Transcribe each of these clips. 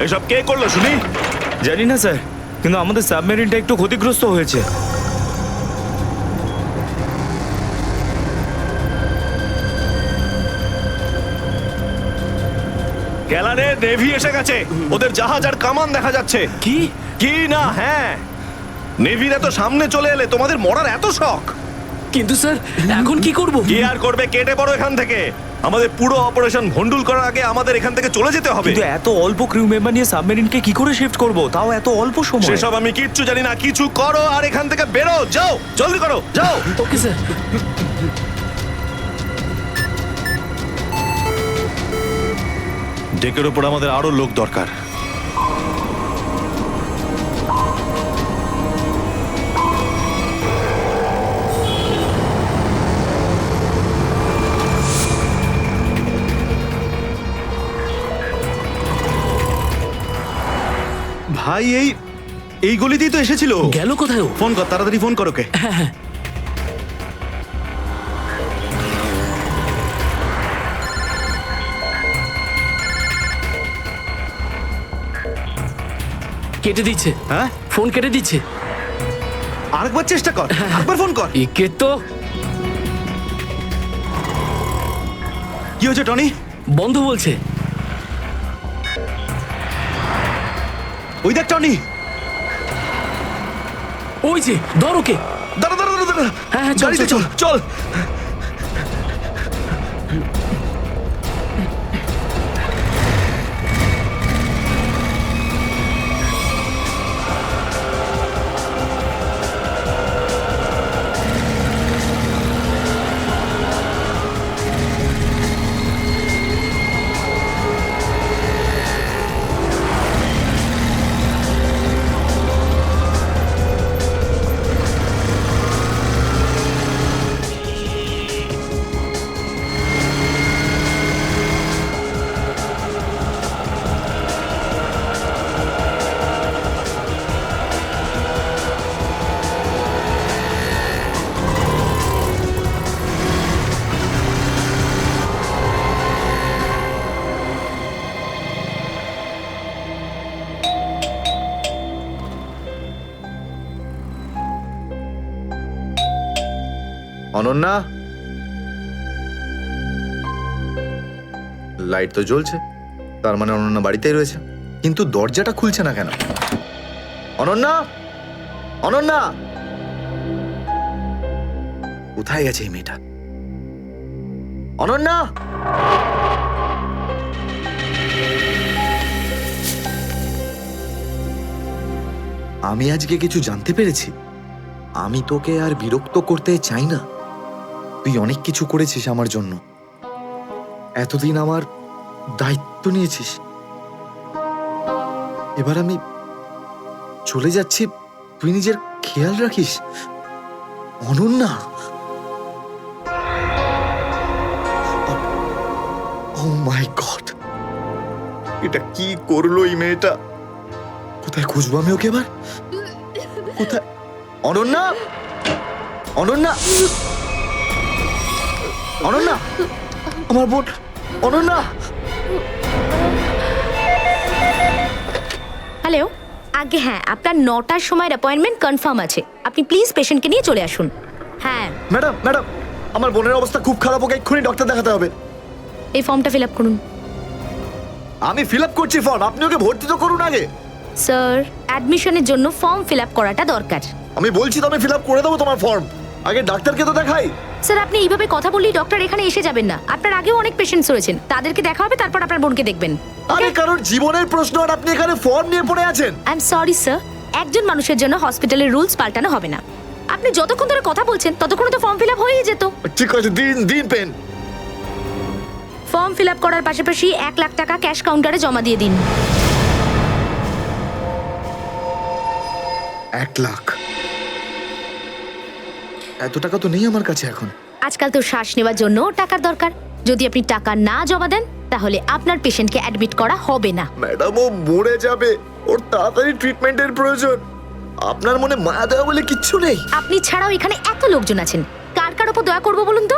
এসব কে করলো শুনি? জানি না স্যার, কিন্তু আমাদের সাবমেরিনটা একটু ক্ষতিগ্রস্ত হয়েছে। গ্যালারে নেভি এসে গেছে, ওদের জাহাজ আর কামান দেখা যাচ্ছে। কি? কি না? হ্যাঁ, নেভির এত সামনে চলে এলে তোমাদের মরার এত শখ। কিন্তু স্যার এখন কি করব? কি আর করবে, কেটে পড়ো এখান থেকে। আমাদের পুরো অপারেশন ভন্ডুল করার আগে আমাদের এখান থেকে চলে যেতে হবে। কিন্তু এত অল্প ক্রিউ মেম্বার নিয়ে সাবমেরিনকে কি করে শিফট করব, তাও এত অল্প সময়? সেসব আমি কিচ্ছু জানি না, কিছু করো আর এখান থেকে বেরো, যাও, জলদি করো, যাও। Okay sir. ডেকের ওপর আমাদের আরো লোক দরকার। ভাই এই গলিতেই তো এসেছিল। গেল কোথায় ও? ফোন কর, তাড়াতাড়ি ফোন কর ওকে। কেটে দিচ্ছে। হ্যাঁ, ফোন কেটে দিচ্ছে। আরেকবার চেষ্টা কর, আরেকবার ফোন কর। একে তো কি হয়েছে টনি? বন্ধ বলছে। ওই দেখ টনি। ওই যে ধর ওকে। দাঁড়া দাঁড়া দাঁড়া দাঁড়া। হ্যাঁ, হ্যাঁ, চল, গাড়িতে চল, চল চল। অনন্যা, লাইট তো জ্বলছে, তার মানে অনন্যা বাড়িতেই রয়েছে, কিন্তু দরজাটা খুলছে না কেন? অনন্যা, অনন্যা, কোথায় গেছে এই মেয়েটা? অনন্যা, আমি আজকে কিছু জানতে পেরেছি। আমি তোকে আর বিরক্ত করতে চাই না। তুই অনেক কিছু করেছিস আমার জন্য, এতদিন আমার দায়িত্ব নিয়েছিস। এবার আমি চলে যাচ্ছি, তুই নিজের খেয়াল রাখিস। অনন্যা, ও মাই গড, এটা কি করলো এই মেয়েটা? কোথায় খুঁজবো আমি ওকে এবার? কোথায়? অনন্যা, অনন্যা, অনন্যা, আমার বোন অনন্যা। হ্যালো, আগে হ্যাঁ, আপনার 9টার সময় অ্যাপয়েন্টমেন্ট কনফার্ম আছে। আপনি প্লিজ পেশেন্টকে নিয়ে চলে আসুন। হ্যাঁ ম্যাডাম, ম্যাডাম, আমার বোনের অবস্থা খুব খারাপ, ওকে এক্ষুনি ডক্টর দেখাতে হবে। এই ফর্মটা ফিল আপ করুন। আমি ফিল আপ করছি ফর্ম, আপনি ওকে ভর্তি তো করুন আগে। স্যার, অ্যাডমিশনের জন্য ফর্ম ফিল আপ করাটা দরকার। আমি বলছি তো আমি ফিল আপ করে দেবো তোমার ফর্ম, আগে ডাক্তারকে তো দেখাই। স্যার, আপনি এইভাবে কথা বললেই ডক্টর এখানে এসে যাবেন না। আপনার আগেও অনেক পেশেন্টস রয়েছেন, তাদেরকে দেখা হবে, তারপর আপনার বোনকে দেখবেন। আরে কারোর জীবনের প্রশ্ন আর আপনি এখানে ফর্ম নিয়ে পড়ে আছেন। আই এম সরি স্যার, একজন মানুষের জন্য হসপিটালের রুলস পাল্টানো হবে না। আপনি যতক্ষণ ধরে কথা বলছেন ততক্ষণ তো ফর্ম ফিল আপ হয়েই যেত। ঠিক আছে, দিন দিন পেন। ফর্ম ফিল আপ করার পাশাপাশি 1 লাখ টাকা ক্যাশ কাউন্টারে জমা দিয়ে দিন। 1 লাখ? এত টাকা তো নেই আমার কাছে এখন। আজকাল তো শ্বাস নেওয়ার জন্য টাকার দরকার। যদি আপনি টাকা না জমা দেন তাহলে আপনার পেশেন্টকে অ্যাডমিট করা হবে না। ম্যাডাম, ও মরে যাবে, ওর তাড়াতাড়ি ট্রিটমেন্টের প্রয়োজন। আপনার মনে মায়া দেওয়া বলে কিচ্ছু নেই? আপনি ছাড়াও এখানে এত লোকজন আছেন, কার কার উপর দয়া করবো বলুন তো?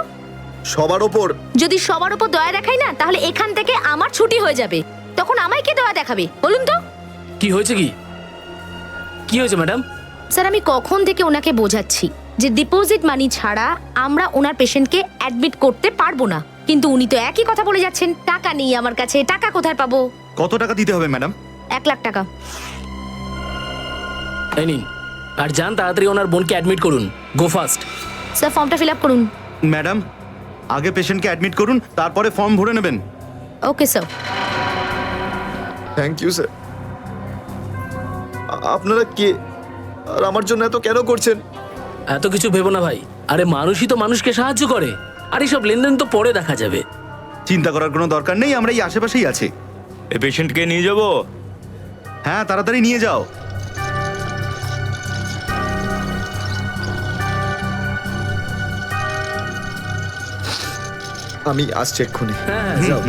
সবার ওপর। যদি সবার উপর দয়া দেখাই না, তাহলে এখান থেকে আমার ছুটি হয়ে যাবে। তখন তখন আমায় কে দয়া দেখাবে বলুন তো? কি হয়েছে কি? কি হয়েছে ম্যাডাম? স্যার, আমি কখন থেকে ওনাকে বোঝাচ্ছি যে ডিপোজিট মানি ছাড়া আমরা ওনার পেশেন্টকে অ্যাডমিট করতে পারবো না, কিন্তু উনি তো একই কথা বলে যাচ্ছেন, টাকা নেই আমার কাছে, টাকা কোথায় পাবো? কত টাকা দিতে হবে ম্যাডাম? 1 লাখ টাকা। এই নিন, আর যান তাড়াতাড়ি ওনার বোনকে অ্যাডমিট করুন। Go fast. স্যার, ফর্মটা ফিল আপ করুন। ম্যাডাম, আগে পেশেন্টকে অ্যাডমিট করুন, তারপরে ফর্ম ভরে নেবেন। Okay sir. Thank you sir. আপনারা কে আর আমার জন্য এত কেন করছেন? এত কিছু ভেবো না ভাই, আরে মানুষই তো মানুষকে সাহায্য করে, আর এইসব লেনদেন তো পরে দেখা যাবে। চিন্তা করার কোনো দরকার নেই, আমরা এই আশেপাশেই আছি। এই পেশেন্টকে নিয়ে যাবো। হ্যাঁ, তাড়াতাড়ি নিয়ে যাও। আমি আসছি এক্ষুনি। হ্যাঁ যাও।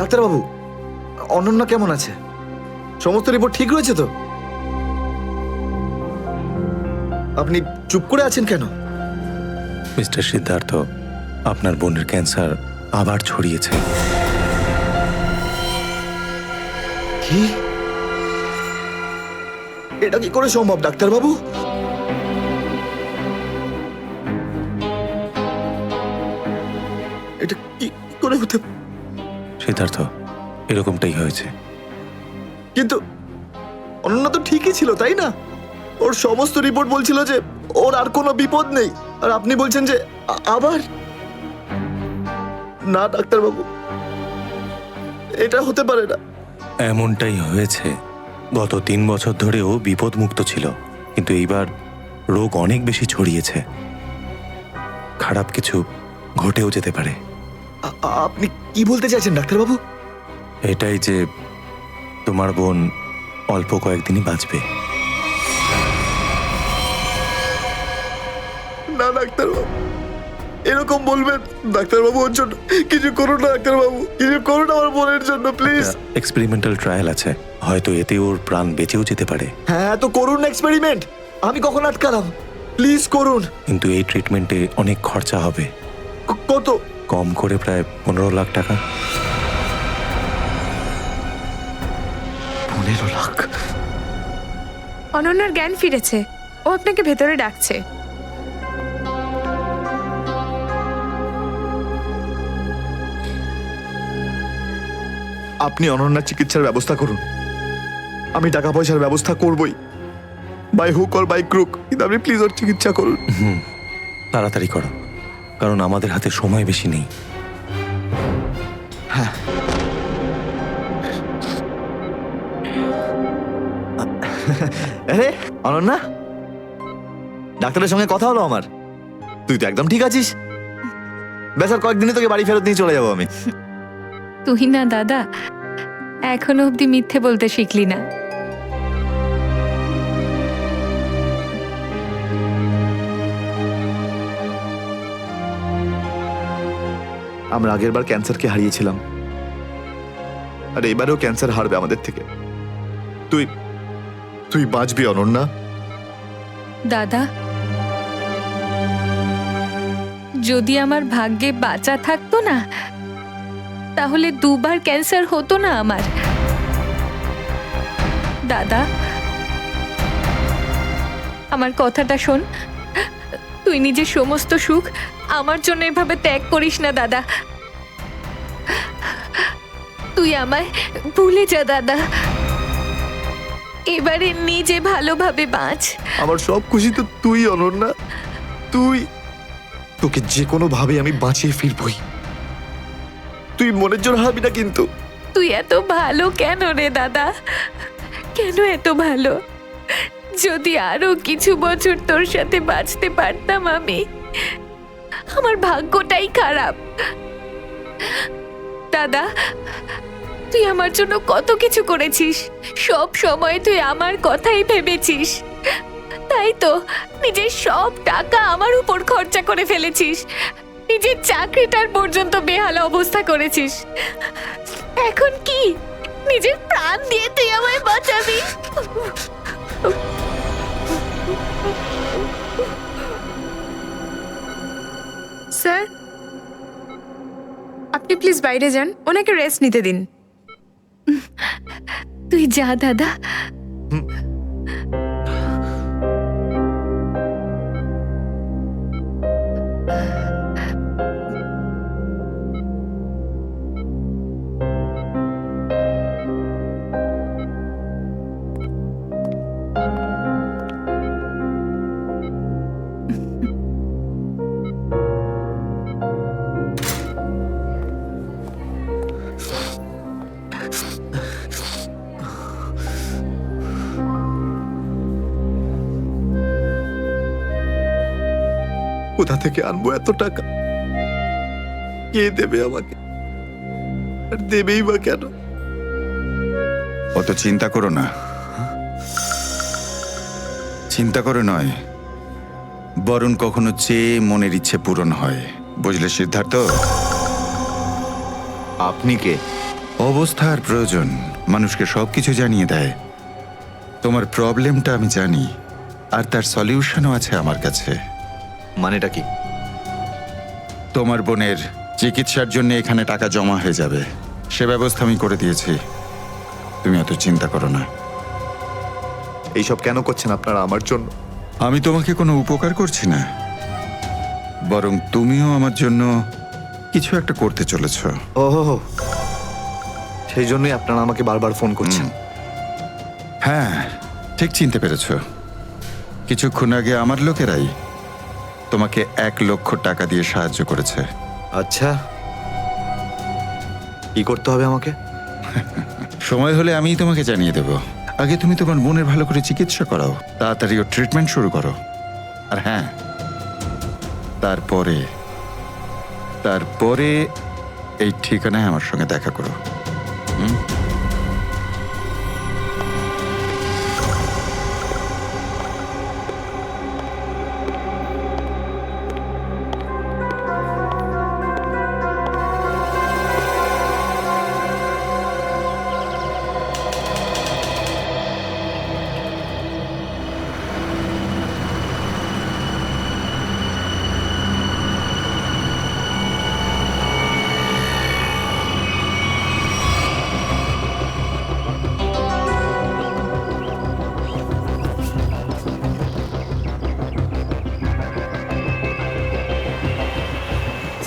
ডাক্তারবাবু, অনন্যা কেমন আছে? সমস্ত রিপোর্ট ঠিক রয়েছে তো? আপনি চুপ করে আছেন কেন? মিস্টার সিদ্ধার্থ, আপনার বোনের ক্যান্সার আবার ছড়িয়েছে। কি? এটা কি করে সম্ভব ডাক্তারবাবু? এটা কি করে হতে? সিদ্ধার্থ, এরকমটাই হয়েছে। কিন্তু অনন্যা তো ঠিকই ছিল, তাই না? ওর সমস্ত রিপোর্ট বলছিল যে ওর আর কোনো বিপদ নেই, আর আপনি বলছেন যে আবার? না ডাক্তারবাবু, এটা হতে পারে না। এমনটাই হয়েছে। গত 3 বছর ধরেও বিপদমুক্ত ছিল, কিন্তু এইবার রোগ অনেক বেশি ছড়িয়েছে। খারাপ কিছু ঘটেও যেতে পারে। আপনি কি বলতে চাইছেন ডাক্তারবাবু? এটাই যে তোমার বোন অল্প কয়েকদিনই বাঁচবে। না ডাক্তারবাবু, এরকম বলবেন? ডাক্তারবাবু, ওর জন্য কিছু করুন না ডাক্তারবাবু, কিছু করুন আমার বোনের জন্য প্লিজ। এক্সপেরিমেন্টাল ট্রায়াল আছে, হয়তো এতে ওর প্রাণ বেঁচেও যেতে পারে। হ্যাঁ, তো করুন না এক্সপেরিমেন্ট। আমি কখন আটকালাম? প্লিজ করুন। কিন্তু এই ট্রিটমেন্টে অনেক খরচা হবে। কত? কম করে প্রায় 15 লাখ টাকা। 15 লাখ? অনন্যার জ্ঞান ফিরেছে, ও আপনাকে ভেতরে ডাকছে। আপনি অনন্যার চিকিৎসার ব্যবস্থা করুন, আমি টাকা পয়সার ব্যবস্থা করবই, by hook or by crook, কিন্তু আপনি প্লিজ ওর চিকিৎসা করুন। তাড়াতাড়ি করো, কারণ আমাদের হাতে সময় বেশি নেই। আরে অনন্যা, ডাক্তারের সঙ্গে কথা হলো আমার, তুই তো একদম ঠিক আছিস। ব্যাস আর কয়েকদিনে তোকে বাড়ি ফেরত নিয়ে চলে যাবো আমি। তুই না দাদা, এখনো অব্দি মিথ্যে বলতে শিখলি না। আমরা আগের বার ক্যান্সারকে হারিয়েছিলাম, আর এবারেও ক্যান্সার হারবে আমাদের থেকে। তুই তুই বাঁচবি অনন্যা। দাদা, যদি আমার ভাগ্যে বাঁচা থাকতো না, তাহলে 2 বার ক্যান্সার হতো না আমার। দাদা, আমার কথাটা শোন, তুই নিজের সমস্ত সুখ আমার জন্য এভাবে ত্যাগ করিস না দাদা। তুই আমায় ভুলে যা দাদা, এবারে নিজে ভালোভাবে বাঁচ। আমার সব খুশি তো তুই অনন্যা, তুই। তোকে যে কোনো ভাবে আমি বাঁচিয়ে ফিরবই, তুই মনের জোর হারাবি না কিন্তু। তুই এত ভালো কেন রে দাদা, কেন এত ভালো? যদি আরো কিছু বছর তোর সাথে বাঁচতে পারতাম আমি। আমার ভাগ্যটাই খারাপ দাদা, তুই আমার জন্য কত কিছু করেছিস, সব সময় তুই আমার কথাই ভেবেছিস। তাই তো নিজের সব টাকা আমার উপর খরচা করে ফেলেছিস, নিজের চাকরিটার পর্যন্ত বেহাল অবস্থা করেছিস। এখন কি নিজের প্রাণ দিয়ে তুই আমায় বাঁচাবি? স্যার, আপনি প্লিজ বাইরে যান, ওনাকে রেস্ট নিতে দিন। তুই যা দাদা। কোথা থেকে আনবো এত টাকা? কে দেবে আমাকে? আর দেবেই বা কেন? অত চিন্তা করো না, চিন্তা করে নয়, বরং কখনো চেয়ে মনের ইচ্ছে পূরণ হয়। বুঝলে সিদ্ধার্থ? আপনি কে? অবস্থার প্রয়োজন মানুষকে সবকিছু জানিয়ে দেয়। তোমার প্রবলেমটা আমি জানি, আর তার সলিউশনও আছে আমার কাছে। মানেটা কি? তোমার বোনের চিকিৎসার জন্য এখানে টাকা জমা হয়ে যাবে, সে ব্যবস্থা আমি করে দিয়েছি। তুমি অত চিন্তা করো না। এইসব কেন করছেন আপনারা আমার জন্য? আমি তোমাকে কোনো উপকার করছি না, বরং তুমিও আমার জন্য কিছু একটা করতে চলেছ। ওহো, সেই জন্যই আপনারা আমাকে বারবার ফোন করছেন। হ্যাঁ, ঠিক চিনতে পেরেছ। কিছুক্ষণ আগে আমার লোকেরাই তোমাকে 1 লক্ষ টাকা দিয়ে সাহায্য করেছে। আচ্ছা, কি করতে হবে আমাকে? সময় হলে আমিই তোমাকে জানিয়ে দেব। আগে তুমি তোমার বোনের ভালো করে চিকিৎসা করাও, তাড়াতাড়ি ওর ট্রিটমেন্ট শুরু করো। আর হ্যাঁ, তারপরে তারপরে এই ঠিকানায় আমার সঙ্গে দেখা করো।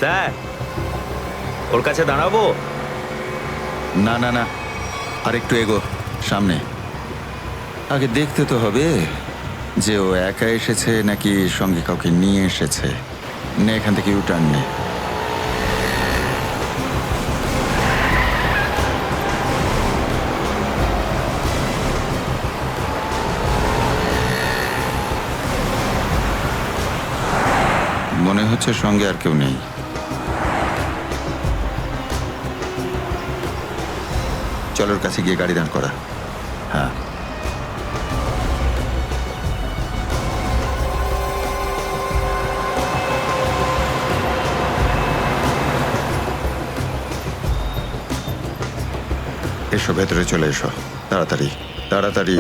স্যার, ওর কাছে দাঁড়াবো? না না না, আর একটু এগো সামনে। আগে দেখতে তো হবে যে ও একা এসেছে নাকি সঙ্গে কাউকে নিয়ে এসেছে। নে, এখান থেকে ইউটার্ন নে। মনে হচ্ছে সঙ্গে আর কেউ নেই। চলো ওর কাছে গিয়ে গাড়ি দাঁড় করা। হ্যাঁ, এসো, ভেতরে চলে এসো, তাড়াতাড়ি তাড়াতাড়ি।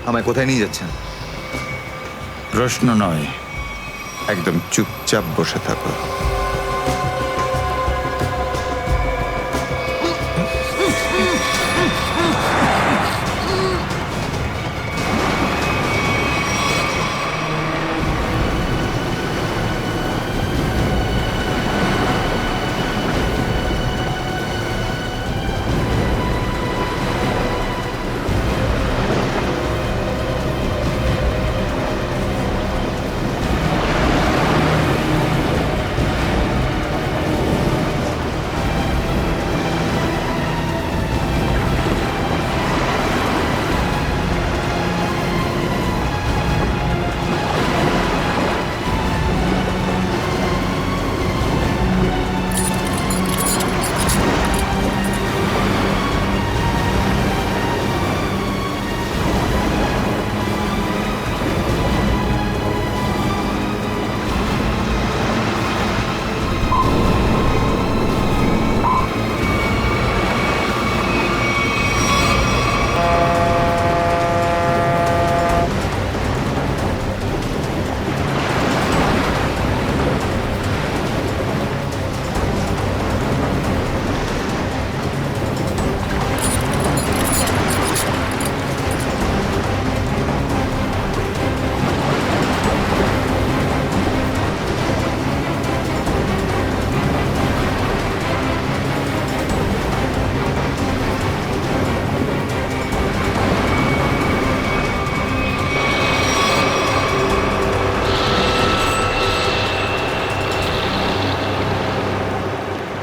আমায় কোথায় নিয়ে যাচ্ছেন? প্রশ্ন নয়, একদম চুপচাপ বসে থাকো।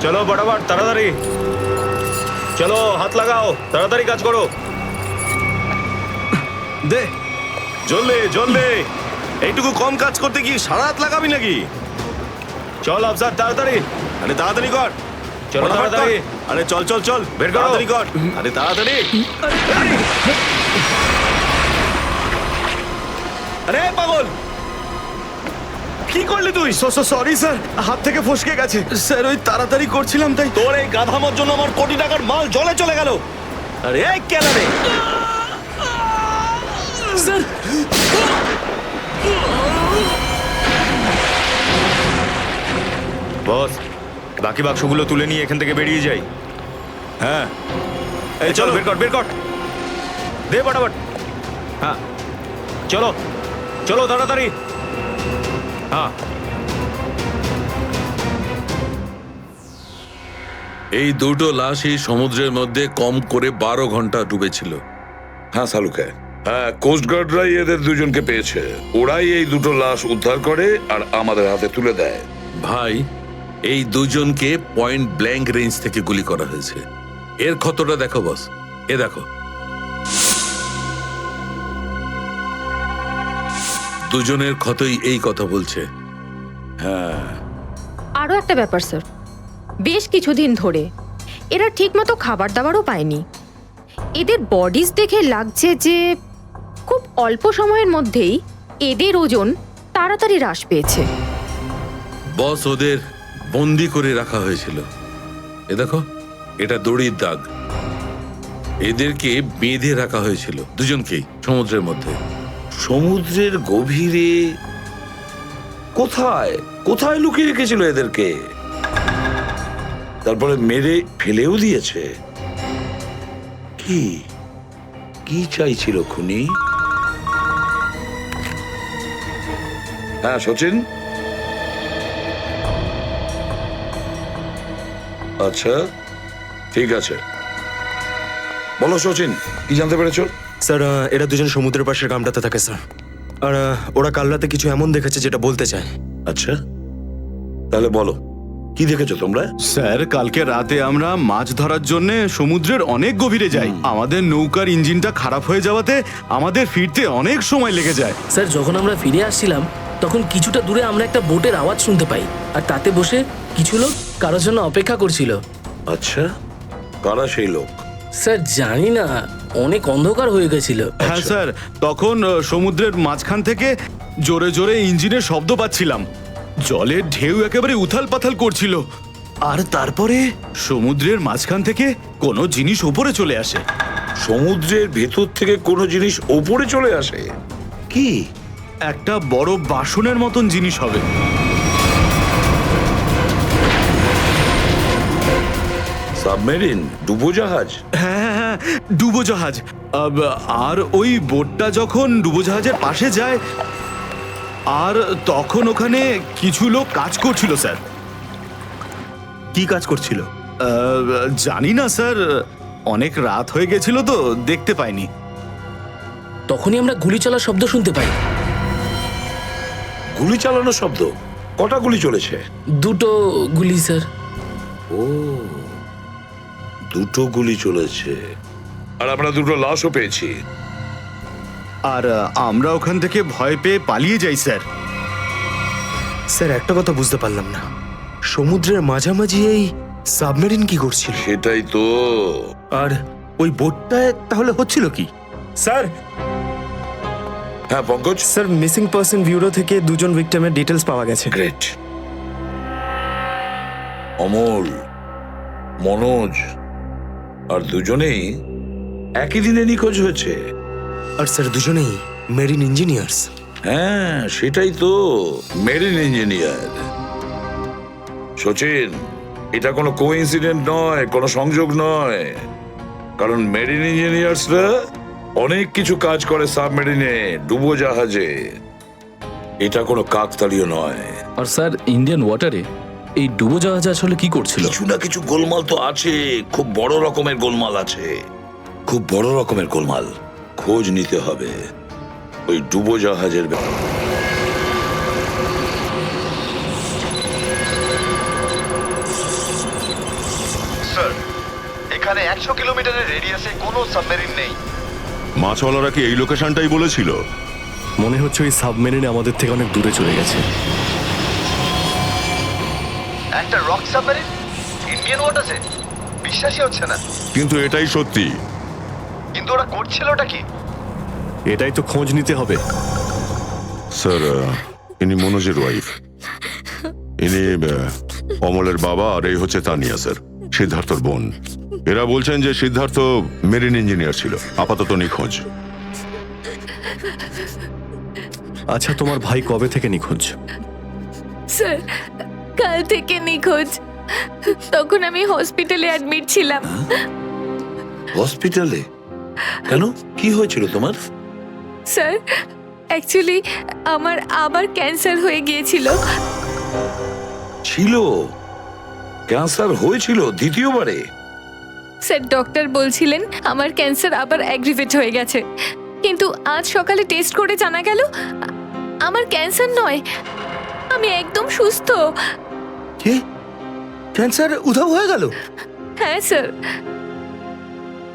চলো বরাবর তাড়াতাড়ি চলো, হাত লাগাও, তাড়াতাড়ি কাজ করো। দে, জলদি জলদি। এইটুকু কম কাজ করতে কি সারা রাত লাগাবি নাকি? চল আফসার, তাড়াতাড়ি। আরে তাড়াতাড়ি কর। চলো ফটাফট তাড়াতাড়ি। কর। আরে চল চল চল, বের করো। তাড়াতাড়ি কর। আরে তাড়াতাড়ি। আরে পাগল, কি করলি তুই? সরি স্যার, হাত থেকে ফসকে গেছে স্যার, ওই তাড়াতাড়ি করছিলাম তাই। তোর এই গাধামোর জন্য আমার কোটি টাকার মাল জলে চলে গেল। আরে এই কেন রে? স্যার বস, বাকি বাক্সগুলো তুলে নিয়ে এখান থেকে বেরিয়ে যাই। হ্যাঁ, এই চলো, বের কর বের কর, দে ফটাফট। হ্যাঁ চলো চলো তাড়াতাড়ি। হ্যাঁ এই দুটো লাশই সমুদ্রের মধ্যে কম করে 12 ঘন্টা ডুবেছিল। হ্যাঁ সালুকে, হ্যাঁ কোস্টগার্ডরাই এদের দুজনকে পেয়েছে। ওরাই এই দুটো লাশ উদ্ধার করে আর আমাদের হাতে তুলে দেয়। ভাই, এই দুজনকে পয়েন্ট ব্ল্যাঙ্ক রেঞ্জ থেকে গুলি করা হয়েছে। এর ক্ষতটা দেখো বস, এ দেখো। দুজনের ক্ষতই এই কথা বলছে। হ্যাঁ, আরও একটা ব্যাপার স্যার, বেশ কিছুদিন ধরে এরা ঠিকমতো খাবার দাবারও পায়নি। এদের বডিজ দেখে লাগছে যে খুব অল্প সময়ের মধ্যেই এদের ওজন তাড়াতাড়ি হ্রাস পেয়েছে। বস, ওদের বন্দি করে রাখা হয়েছিল। এ দেখো, এটা দড়ির দাগ। এদেরকে বেঁধে রাখা হয়েছিল দুজনকেই সমুদ্রের মধ্যে। সমুদ্রের গভীরে কোথায় কোথায় লুকিয়ে রেখেছিল এদেরকে? তারপরে মেরে ফেলেও দিয়েছে। কি কি চাইছিল খুনি? হ্যাঁ সচিন, আচ্ছা ঠিক আছে, বলো সচিন, কি জানতে পেরেছো? স্যার, এরা দুজন সমুদ্রের পাশের গ্রামটাতে থাকে স্যার। আর ওরা কাল রাতে কিছু এমন দেখেছে যেটা বলতে চায়। আচ্ছা, তাহলে বলো কি দেখেছো তোমরা? স্যার, কালকে রাতে আমরা মাছ ধরার জন্য সমুদ্রের অনেক গভীরে যাই। আমাদের নৌকার ইঞ্জিনটা খারাপ হয়ে যাওয়াতে আমাদের ফিরতে অনেক সময় লেগে যায়। স্যার, যখন আমরা ফিরে আসছিলাম তখন কিছুটা দূরে আমরা একটা বোটের আওয়াজ শুনতে পাই, আর তাতে বসে কিছু লোক কারোর জন্য অপেক্ষা করছিল। আচ্ছা, কারা সেই লোক? স্যার জানি না, অনেক অন্ধকার হয়ে গেছিল। হ্যাঁ স্যার, তখন সমুদ্রের মাঝখান থেকে জোরে জোরে ইঞ্জিনের শব্দ পাচ্ছিলাম। জলের ঢেউ একেবারে উথাল পাথাল করছিল। আর তারপরে সমুদ্রের মাঝখান থেকে কোনো জিনিস উপরে চলে আসে। সমুদ্রের ভেতর থেকে কোনো জিনিস ওপরে চলে আসে? কি? একটা বড় বাসনের মতন জিনিস হবে। সাবমেরিন, ডুবোজাহাজ? হ্যাঁ হ্যাঁ, ডুবোজাহাজ। আর ওই বোটটা যখন ডুবোজাহাজের পাশে যায়, আর তখন ওখানে কিছু লোক কাজ করছিল স্যার। কি কাজ করছিল? জানি না স্যার, অনেক রাত হয়ে গেছিল তো দেখতে পাইনি। তখনই আমরা গুলি চলার শব্দ শুনতে পাই। গুলি চালানোর শব্দ? কটা গুলি চলেছে? দুটো গুলি স্যার। ও, দুটো গুলি চলেছে। আর আমরা দুটো লাশও পেয়েছি। আর আমরা ওখান থেকে ভয় পেয়ে পালিয়ে যাই স্যার। স্যার, একটা কথা বুঝতে পারলাম না, সমুদ্রের মাঝামাঝি এই সাবমেরিন কি করছিল? সেটাই তো। আর ওই বোটটায় তাহলে হচ্ছিল কি? স্যার, হ্যাঁ Pankaj? Sir, missing person bureau থেকে দুজন ভিক্টিমের ডিটেলস পাওয়া গেছে। গ্রেট। অমল, মনোজ আর দুজনেই একই দিনে নিখোঁজ হয়েছে। আর স্যার, দুজনেই মেরিন ইঞ্জিনিয়ার্স। হ্যাঁ সেটাই তো, মেরিন ইঞ্জিনিয়ার। সচিন, এটা কোনো কোইন্সিডেন্ট নয়, কোনো সংযোগ নয়। কারণ মেরিন ইঞ্জিনিয়ার্সরা অনেক কিছু কাজ করে সাবমেরিনে, ডুবোজাহাজে। এটা কোনো কাকতালীয় নয়। আর স্যার, ইন্ডিয়ান ওয়াটারে এই ডুবোজাহাজ আসলে কি করছিল? কিছু না কিছু গোলমাল তো আছে, খুব বড় রকমের গোলমাল আছে, খুব বড় রকমের গোলমাল। খোঁজ নিতে হবে ওই ডুবোজাহাজের ব্যাপারে। স্যার এখানে 100 কিলোমিটারের রেডিয়াসে কোনো সাবমেরিন নেই। মাছওয়ালারা কি এই লোকেশনটাই বলেছিল? মনে হচ্ছে ওই সাবমেরিন আমাদের থেকে অনেক দূরে চলে গেছে। একটা রক সাবমেরিন ইন্ডিয়ান ওয়াটারে? বিশ্বাসই হচ্ছে না। কিন্তু এটাই সত্যি। কিন্তু ওরা করছিলটা কি? এটাই তো খোঁজ নিতে হবে। স্যার, ইনি মনোজের ওয়াইফ। ইনি অমলের বাবা, আর এই হচ্ছে তানিয়া স্যার, সিদ্ধার্থর বোন। এরা বলছেন যে সিদ্ধার্থ মেরিন ইঞ্জিনিয়ার ছিল, আপাতত নিখোঁজ। আচ্ছা, তোমার ভাই কবে থেকে নিখোঁজ? স্যার, কাল থেকে নিখোঁজ। তখন আমি হসপিটালে অ্যাডমিট ছিলাম। হসপিটালে? কেন, কি হয়েছিল তোমার? স্যার, অ্যাকচুয়ালি আমার আবার ক্যান্সার হয়ে গিয়েছিল। ছিল? ক্যান্সার হয়েছিল দ্বিতীয়বারে? স্যার, ডক্টর বলছিলেন আমার ক্যান্সার আবার অ্যাগ্রিভেট হয়ে গেছে, কিন্তু আজ সকালে টেস্ট করে জানা গেল আমার ক্যান্সার নয়, আমি একদম সুস্থ। কি, ক্যান্সার উধাও হয়ে গেল? হ্যাঁ স্যার,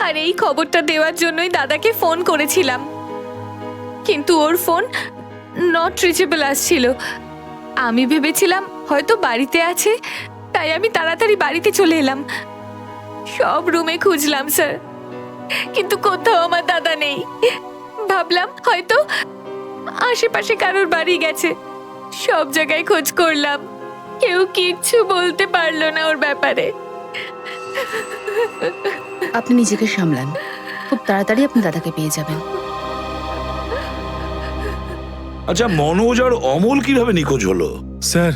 আর এই খবরটা দেওয়ার জন্যই দাদাকে ফোন করেছিলাম, কিন্তু ওর ফোন নট রিচেবল আসছিল। আমি ভেবেছিলাম হয়তো বাড়িতে আছে, তাই আমি তাড়াতাড়ি বাড়িতে চলে এলাম। সব রুমে খুঁজলাম স্যার, কিন্তু কোথাও আমার দাদা নেই। ভাবলাম হয়তো আশেপাশে কারোর বাড়ি গেছে। সব জায়গায় খোঁজ করলাম, কেউ কিচ্ছু বলতে পারলো না ওর ব্যাপারে। আপনি নিজেকে সামলান, খুব তাড়াতাড়ি আপনি দাদাকে পেয়ে যাবেন। আচ্ছা, মনোজ আর অমল কিভাবে নিখোঁজ হলো? স্যার,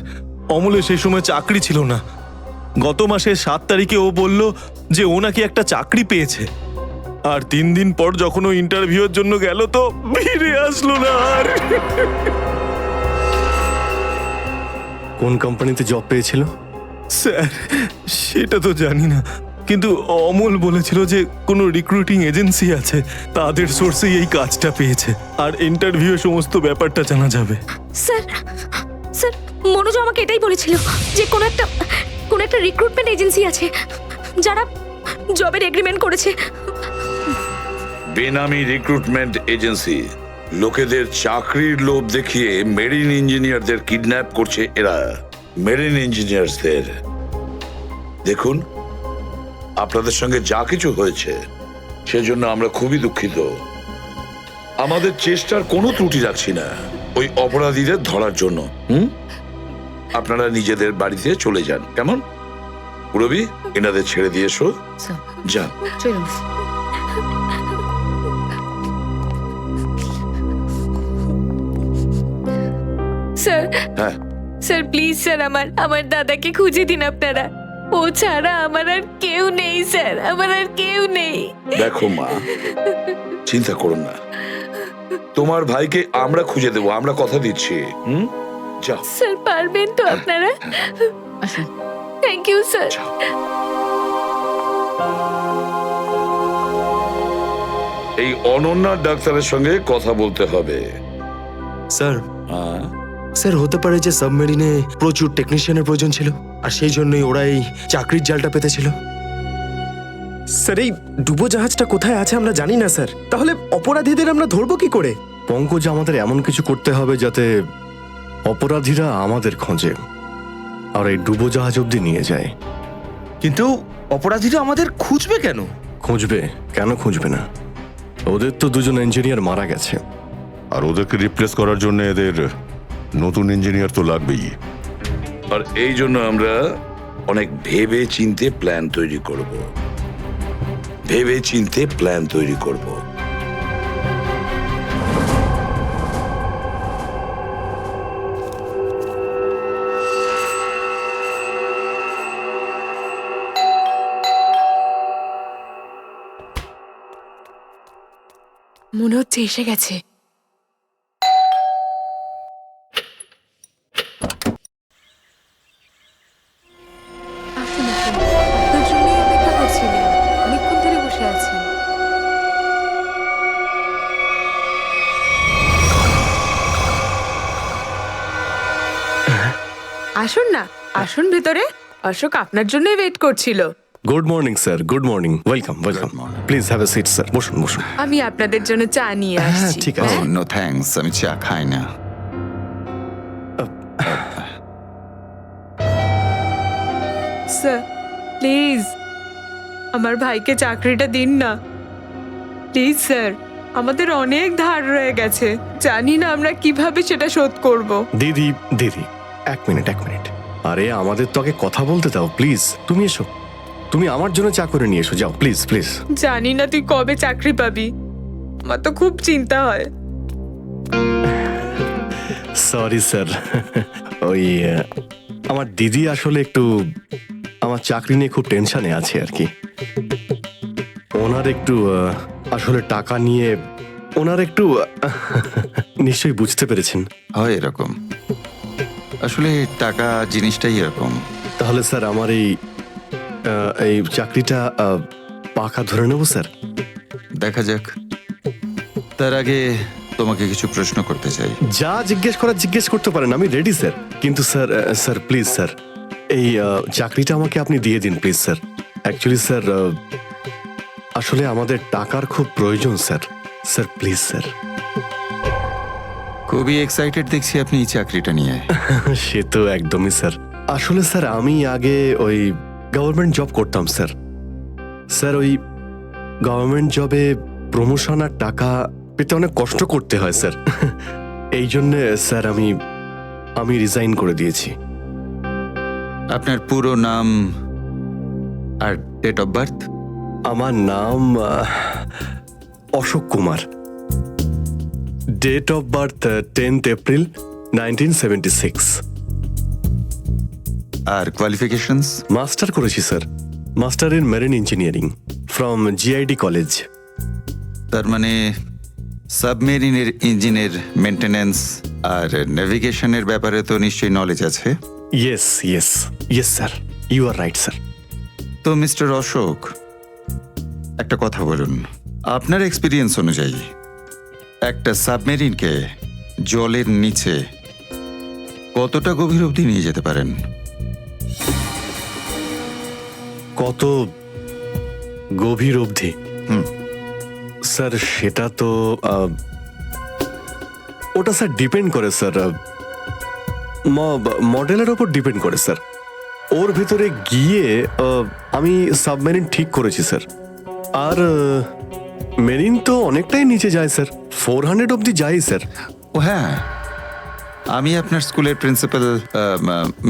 অমলের সেই সময় চাকরি ছিল না। গত মাসের 7 তারিখে ও বলল যে ও নাকি একটা চাকরি পেয়েছে, আর 3 দিন পর যখন ও ইন্টারভিউর জন্য গেল তো ফিরে আসলো না আর। কোন কোম্পানিতে জব পেয়েছিল? স্যার, সেটা তো জানি না, কিন্তু অমল বলেছিল যে কোনো রিক্রুটিং এজেন্সি আছে, তাদের সোর্সেই এই কাজটা পেয়েছে, আর ইন্টারভিউ সমস্ত ব্যাপারটা জানা যাবে। স্যার, স্যার মনোজ আমাকে এটাই বলেছিল যে কোনো একটা রিক্রুটমেন্ট এজেন্সি আছে যারা জবের এগ্রিমেন্ট করেছে। বেনামি রিক্রুটমেন্ট এজেন্সি, লোকেদের চাকরির লোভ দেখিয়ে মেরিন ইঞ্জিনিয়ারদের কিডন্যাপ করছে এরা। মেরিন ইঞ্জিনিয়ারদের দেখুন, আপনাদের সঙ্গে যা কিছু হয়েছে সেজন্য আমরা খুবই দুঃখিত। আমাদের চেষ্টার কোনো ত্রুটি রাখছি না ওই অপরাধীদের ধরার জন্য। আপনারা নিজেদের বাড়িতে চলে যান, কেমন? পুরবি, এনাদের ছেড়ে দিয়ে এসো। যান, চলুন। স্যার, হ্যাঁ স্যার প্লিজ স্যার, আমার দাদাকে খুঁজে দিন আপনারা। ও ছাড়া আমার আর কেউ নেই স্যার, আমার আর কেউ নেই। দেখো মা, চিন্তা করুন না, তোমার ভাইকে আমরা খুঁজে দেবো, আমরা কথা দিচ্ছি। যাও স্যার, পারবেন তো আপনারা? আসুন। Thank you sir. এই অনন্যা ডাক্তারের সঙ্গে কথা বলতে হবে। স্যার, স্যার হতে পারে যে সাবমেরিনে প্রচুর টেকনিশিয়ানের প্রয়োজন ছিল, আর সেই জন্যই ওরা এই চাকরির জালটা পেতেছিল। স্যার, এই ডুবোজাহাজটা কোথায় আছে আমরা জানি না স্যার, তাহলে অপরাধীদের আমরা ধরবো কি করে? পঙ্কজ, আমাদের এমন কিছু করতে হবে যাতে অপরাধীরা আমাদের খোঁজে আর এই ডুবোজাহাজ অব্দি নিয়ে যায়। কিন্তু অপরাধীরা আমাদের খুঁজবে কেন? খুঁজবে কেন? খুঁজবে না? ওদের তো 2জন ইঞ্জিনিয়ার মারা গেছে, আর ওদেরকে রিপ্লেস করার জন্য এদের নতুন ইঞ্জিনিয়ার তো লাগবেই। আর এই জন্য আমরা অনেক ভেবে চিন্তে প্ল্যান তৈরি করব। ভেবে চিন্তে প্ল্যান তৈরি করব। মনে হচ্ছে এসে গেছে। আসুন, আসুন। আপনার জন্যই অপেক্ষা করছিলাম, অনেকক্ষণ ধরে বসে আছেন। আসুন না, আসুন ভেতরে। অশোক আপনার জন্যই ওয়েট করছিল। Good morning sir, good morning, welcome welcome. Please have a seat sir, বসুন বসুন। আমি আপনাদের জন্য চা নিয়ে হ্যাঁ আসছি। ঠিক আছে। নো থ্যাঙ্কস, আমি চা খাই না। স্যার প্লিজ আমার ভাইকে চাকরিটা দিন না প্লিজ স্যার। আমাদের অনেক ধার রয়ে গেছে, জানি না আমরা কিভাবে সেটা শোধ করব। দিদি দিদি, এক মিনিট এক মিনিট। আরে আমাদের তো আগে কথা বলতে দাও প্লিজ। তুমি এসো, তুমি আমার জন্য চা করে নিয়ে এসো, যাও প্লিজ প্লিজ। জানি না তুই কবে চাকরি পাবি, আমার তো খুব চিন্তা হয়। সরি স্যার, ওই আমার দিদি আসলে একটু আমার চাকরি নিয়ে খুব টেনশনে আছে আর কি। ওনার একটু আসলে টাকা নিয়ে ওনার একটু নিশ্চয়ই বুঝতে পেরেছেন। হয় এরকম, আসলে টাকা জিনিসটাই এরকম। তাহলে স্যার আমার এই চাকরিটা পাকা ধরে নেবো স্যার? দেখা যাক, তার আগে তোমাকে কিছু প্রশ্ন করতে চাই। যা জিজ্ঞেস করার জিজ্ঞেস করতে পারেন, আমি রেডি স্যার। কিন্তু স্যার স্যার প্লিজ স্যার, এই চাকরিটা আমাকে আপনি দিয়ে দিন প্লিজ স্যার। অ্যাকচুয়ালি স্যার আসলে আমাদের টাকার খুব প্রয়োজন স্যার। Sir please sir. খুবই এক্সাইটেড দেখছি আপনি এই চাকরিটা নিয়ে। সে তো একদমই স্যার। আসলে স্যার আমি আগে ওই গভর্নমেন্ট জব করতাম স্যার। স্যার ওই গভর্নমেন্ট জবে প্রমোশন আর টাকা পেতে অনেক কষ্ট করতে হয় স্যার। এই জন্যে স্যার আমি রিজাইন করে দিয়েছি। আপনার পুরো নাম আর ডেট অফ বার্থ? আমার নাম Ashok Kumar. Date of birth 10th April 1976। আর কোয়ালিফিকেশনস? মাস্টার করেছি sir, master in marine engineering from GID college. তার মানে সাবমেরিনের ইঞ্জিনের মেনটেন্যান্স আর নেভিগেশনের ব্যাপারে তো নিশ্চয়ই নলেজ আছে। Yes yes yes sir, you are right sir. তো মিস্টার অশোক, একটা কথা বলুন, আপনার এক্সপিরিয়েন্স অনুযায়ী একটা সাবমেরিনকে জলের নিচে কতটা গভীর অবধি নিয়ে যেতে পারেন? কত গভীর অবধি? স্যার সেটা তো ওটা স্যার ডিপেন্ড করে স্যার, মডেলের ওপর ডিপেন্ড করে স্যার। ওর ভেতরে গিয়ে আমি সাবমেরিন ঠিক করেছি স্যার। আর মেরিন তো অনেকটাই নিচে যায় স্যার, 400 অবধি যাই স্যার। ও হ্যাঁ, আমি আপনার স্কুলের প্রিন্সিপাল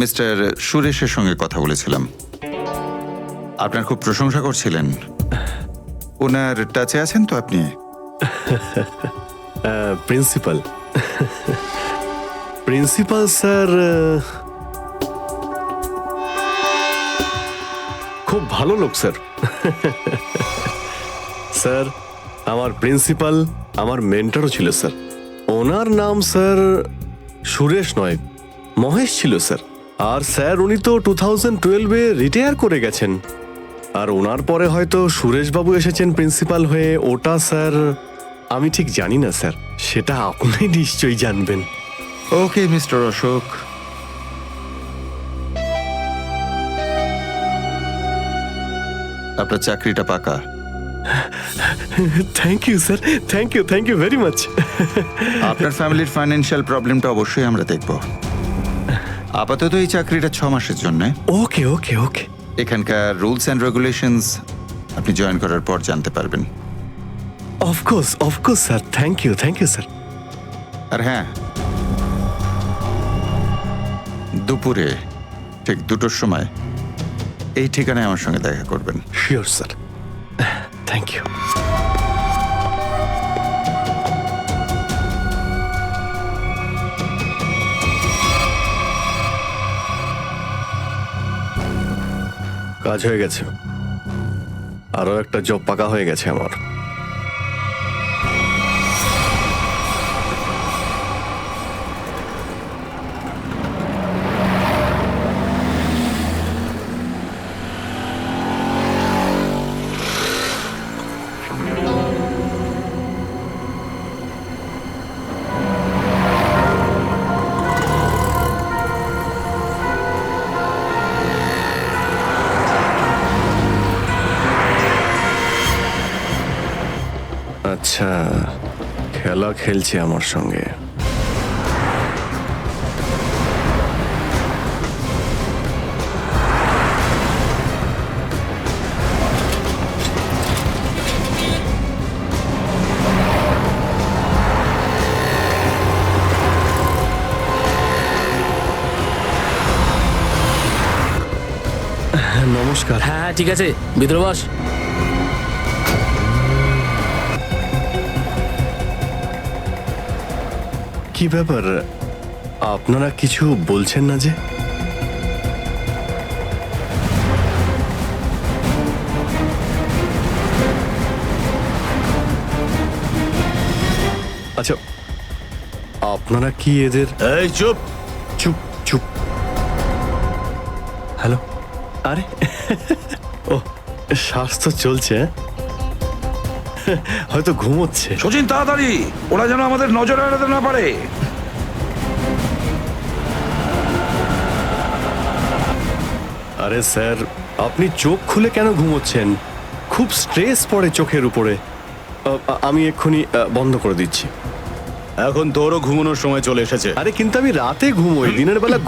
মিস্টার সুরেশের সঙ্গে কথা বলেছিলাম, আপনার খুব প্রশংসা করছিলেন। ওনার টাচে আছেন তো আপনি? প্রিন্সিপাল প্রিন্সিপাল স্যার খুব ভালো লোক স্যার। স্যার আমার প্রিন্সিপাল আমার মেন্টরও ছিল স্যার। ওনার নাম স্যার সুরেশ নয়, মহেশ ছিল স্যার। আর স্যার উনি তো 2012-এ রিটায়ার করে গেছেন। আর ওনার পরে হয়তো সুরেশবাবু এসেছেন প্রিন্সিপাল হয়ে, ওটা স্যার আমি ঠিক জানি না স্যার, সেটা আপনি নিশ্চয়ই জানবেন। ওকে মিস্টার অশোক, আপনার চাকরিটা পাকা। Thank you sir, thank you very much. আপনার ফ্যামিলির ফাইন্যান্সিয়াল প্রবলেমটা অবশ্যই আমরা দেখব। আপাতত এই চাকরিটা 6 মাসের জন্য। ওকে ওকে ওকে। এখানকার রুলস অ্যান্ড রেগুলেশনস আপনি জয়েন করার পর জানতে পারবেন। Of course sir, thank you sir. আর হ্যাঁ, দুপুরে ঠিক 2টোর সময় এই ঠিকানায় আমার সঙ্গে দেখা করবেন। Sure sir, thank you. কাজ হয়ে গেছে, আরো একটা জব পাকা হয়ে গেছে আমার। আচ্ছা, খেলা খেলছে আমার সঙ্গে। নমস্কার। হ্যাঁ ঠিক আছে, ভিতরে বস। কি ব্যাপার, আপনারা কিছু বলছেন না যে? আচ্ছা, আপনারা কি এদের... এই চুপ চুপ চুপ। হ্যালো, আরে ও, শ্বাস তো চলছে, হয়তো ঘুমোচ্ছে। সচিন তাড়াতাড়ি, ওরা যেন আমাদের নজরে এড়াতে না পারে। আরে স্যার, আপনি চোখ খুলে কেন ঘুমোচ্ছেন? খুব স্ট্রেস পড়ে চোখের উপরে। আমি এক্ষুনি বন্ধ করে দিচ্ছি। এখন তোরও ঘুমানোর সময় চলে এসেছে। আরে কিন্তু আমি রাতে ঘুমোই, দিনের বেলা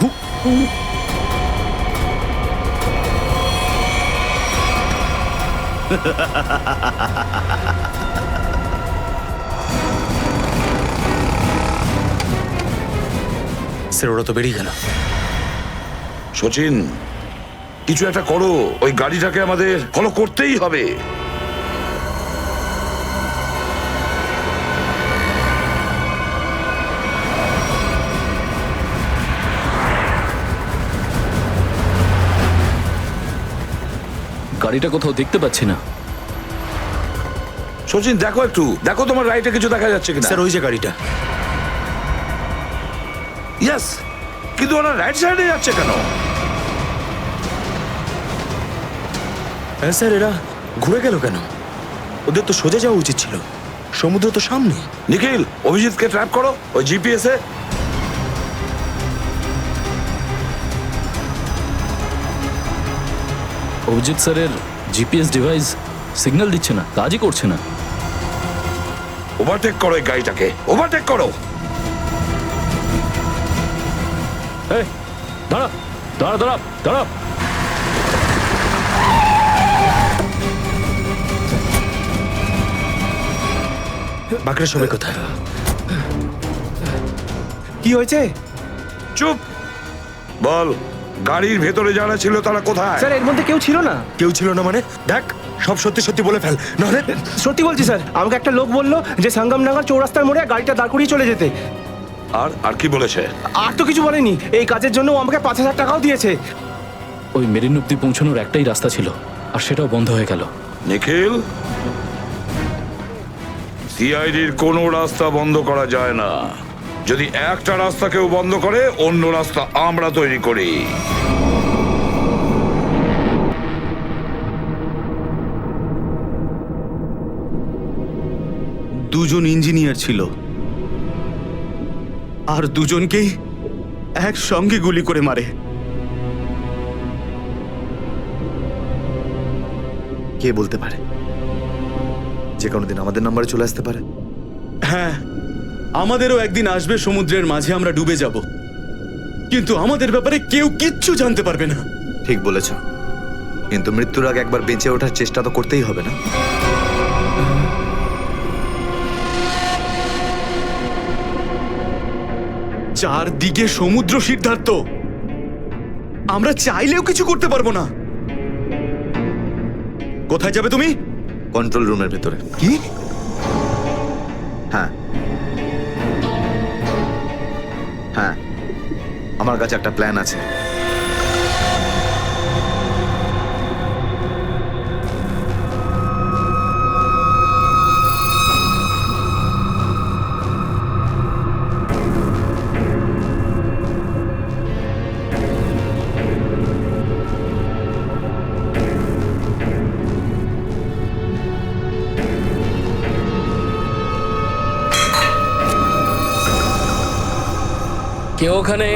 স্যার ওরা তো বেরিয়ে গেল। সচিন, কিছু একটা করো, ওই গাড়িটাকে আমাদের ফলো করতেই হবে। গাড়িটা কোথাও দেখতে পাচ্ছি না। সচিন দেখো, একটু দেখো তোমার রাইটে কিছু দেখা যাচ্ছে কিনা। স্যার ওই যে গাড়িটা। ইয়েস, কিন্তু ওরা রাইট সাইডে যাচ্ছে কেন? হ্যাঁ স্যার, এরা ঘুরে গেল কেন? ওদের তো সোজা যাওয়া উচিত ছিল, সমুদ্র তো সামনে। নিখিল, অভিজিৎকে ট্র্যাপ করো ওই জিপিএস এ। অভিজিৎ স্যারের জিপিএস ডিভাইস সিগন্যাল দিচ্ছে না, কাজই করছে না। ওভারটেক করো এই গাড়িটাকে, ওভারটেক করো। এই দাঁড়া দাঁড়া দাঁড়া দাঁড়া। বাঁকড়া সবাই কোথায়? কি হয়েছে? চুপ বল, গাড়ির ভেতরে যারা ছিল তারা কোথায়? স্যার এর মধ্যে কেউ ছিল না। কেউ ছিল না মানে? দেখ, সব সত্যি সত্যি বলে ফেল, নাহলে। সত্যি বলছি স্যার, আমাকে একটা লোক বললো যে সঙ্গমনগর চৌরাস্তার মোড়ে গাড়িটা দাঁড় করিয়ে চলে যেতে। আর কি বলেছে? আর তো কিছু বলেনি। এই কাজের জন্য ও আমাকে 5,000 টাকাও দিয়েছে। ওই মেরিন অব্দি পৌঁছানোর একটাই রাস্তা ছিল, আর সেটাও বন্ধ হয়ে গেল। নিখিল, সিআইডির কোনো রাস্তা বন্ধ করা যায় না। যদি একটা রাস্তা কেউ বন্ধ করে, অন্য রাস্তা আমরা তৈরি করি। দুজন ইঞ্জিনিয়ার ছিল, আর দুজনকেই একসঙ্গে গুলি করে মারে। কে বলতে পারে? যে কোনো দিন আমাদের নাম্বারে চলে আসতে পারে। হ্যাঁ, আমাদেরও একদিন আসবে, সমুদ্রের মাঝে আমরা ডুবে যাব, কিন্তু আমাদের ব্যাপারে কেউ কিচ্ছু জানতে পারবে না। ঠিক বলেছ, কিন্তু মৃত্যুর আগে একবার বেঁচে ওঠার চেষ্টা তো করতেই হবে না? চারদিকে সমুদ্র, সিদ্ধার্থ, আমরা চাইলেও কিছু করতে পারবো না। কোথায় যাবে তুমি? কন্ট্রোল রুমের ভেতরে। কি? হ্যাঁ হ্যাঁ, আমার কাছে একটা প্ল্যান আছে। কেউ ওখানে?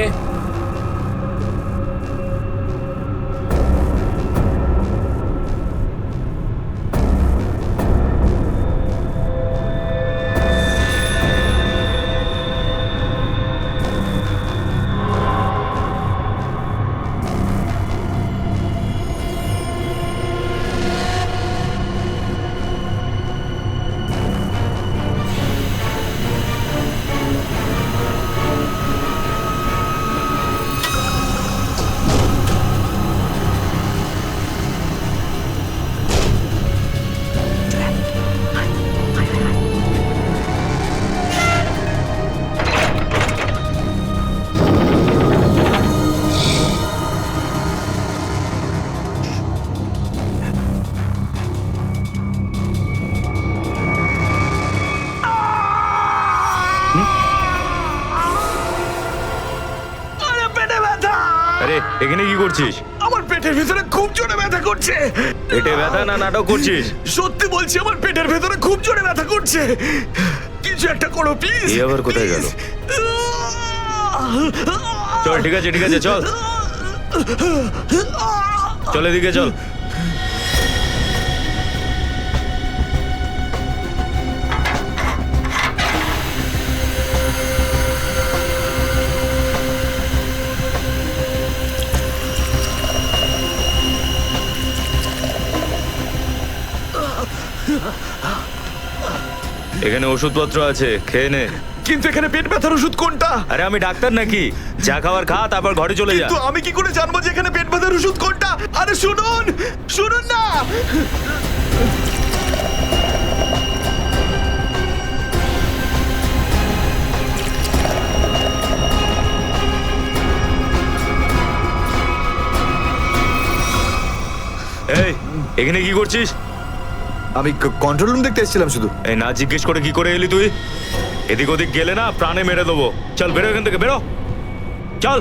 এখানে কি করছিস? আমার পেটের ভেতরে খুব জোরে ব্যথা করছে। পেটে ব্যথা না নাটক করছিস? সত্যি বলছি, আমার পেটের ভেতরে খুব জোরে ব্যথা করছে। কিছু একটা করো প্লিজ। এই আবার কোথায় গেল? চল ঠিক আছে ঠিক আছে চল চল এদিকে চল। এখানে ওষুধপত্র আছে, খেয়ে নে। কিন্তু এখানে পেট ব্যথার ওষুধ কোনটা? আরে আমি ডাক্তার নাকি? যা খাবার খা, তারপর ঘরে চলে যা। কিন্তু আমি কি করে জানবো যে এখানে পেট ব্যথার ওষুধ কোনটা? আরে শুনুন, শুনুন না। এই এখানে কি করছিস? আমি কন্ট্রোল রুম দেখতে এসেছিলাম শুধু। এই না জিজ্ঞেস করে কি করে এলি তুই? এদিক ওদিক গেলে না প্রাণে মেরে দেবো। চল বেরো এখান থেকে, বেরো চল।